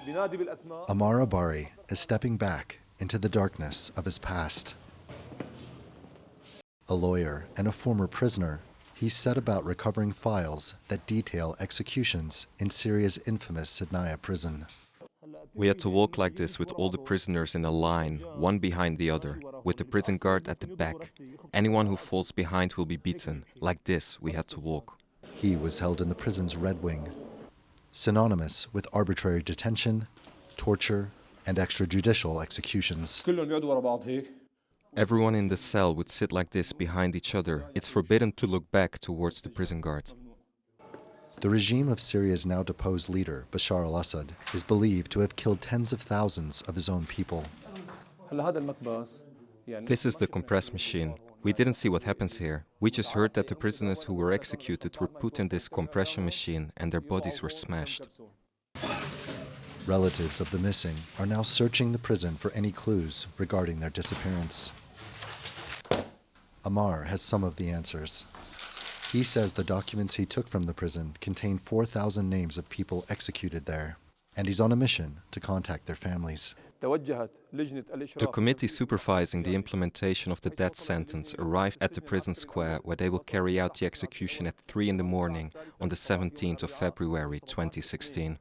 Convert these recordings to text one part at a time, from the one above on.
Ammar Abari is stepping back into the darkness of his past. A lawyer and a former prisoner, he set about recovering files that detail executions in Syria's infamous Sidnaya prison. We had to walk like this with all the prisoners in a line, one behind the other, with the prison guard at the back. Anyone who falls behind will be beaten. Like this, we had to walk. He was held in the prison's Red Wing, synonymous with arbitrary detention, torture, and extrajudicial executions. Everyone in the cell would sit like this behind each other. It's forbidden to look back towards the prison guard. The regime of Syria's now deposed leader, Bashar al-Assad, is believed to have killed tens of thousands of his own people. This is the compress machine. We didn't see what happens here. We just heard that the prisoners who were executed were put in this compression machine and their bodies were smashed. Relatives of the missing are now searching the prison for any clues regarding their disappearance. Ammar has some of the answers. He says the documents he took from the prison contain 4,000 names of people executed there, and he's on a mission to contact their families. The committee supervising the implementation of the death sentence arrived at the prison square where they will carry out the execution at 3 in the morning on the 17th of February 2016.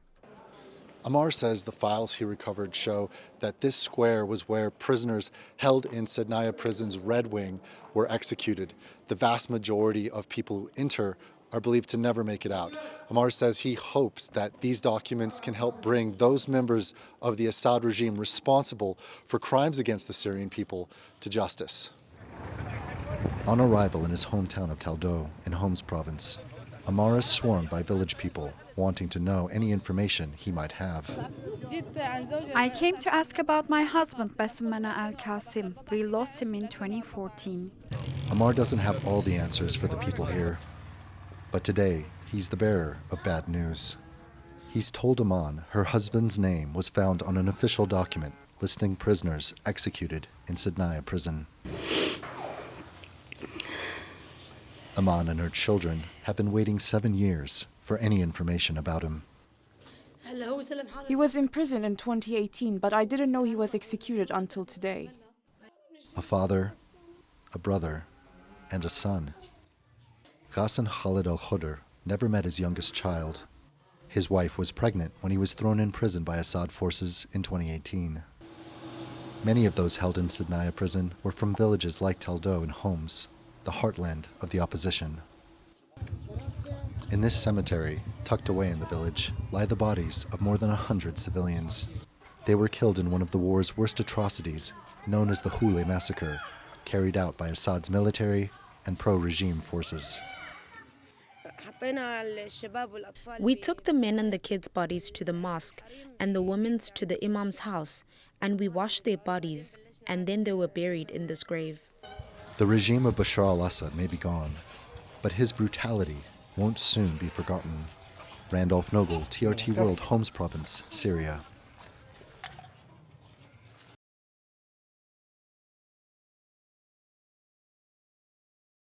Ammar says the files he recovered show that this square was where prisoners held in Sidnaya prison's Red Wing were executed. The vast majority of people who enter are believed to never make it out. Ammar says he hopes that these documents can help bring those members of the Assad regime responsible for crimes against the Syrian people to justice. On arrival in his hometown of Taldo in Homs province, Ammar is swarmed by village people wanting to know any information he might have. I came to ask about my husband, Besmana al-Qasim. We lost him in 2014. Ammar doesn't have all the answers for the people here, but today he's the bearer of bad news. He's told Aman her husband's name was found on an official document listing prisoners executed in Sidnaya prison. Aman and her children have been waiting 7 years for any information about him. He was imprisoned in 2018, but I didn't know he was executed until today. A father, a brother, and a son. Ghassan Khalid al-Khudr never met his youngest child. His wife was pregnant when he was thrown in prison by Assad forces in 2018. Many of those held in Sidnaya prison were from villages like Taldo and Homs, the heartland of the opposition. In this cemetery, tucked away in the village, lie the bodies of more than 100 civilians. They were killed in one of the war's worst atrocities, known as the Hule massacre, carried out by Assad's military and pro-regime forces. We took the men and the kids' bodies to the mosque and the women's to the imam's house, and we washed their bodies, and then they were buried in this grave. The regime of Bashar al-Assad may be gone, but his brutality won't soon be forgotten. Randolph Nogel, TRT World, Homs Province, Syria.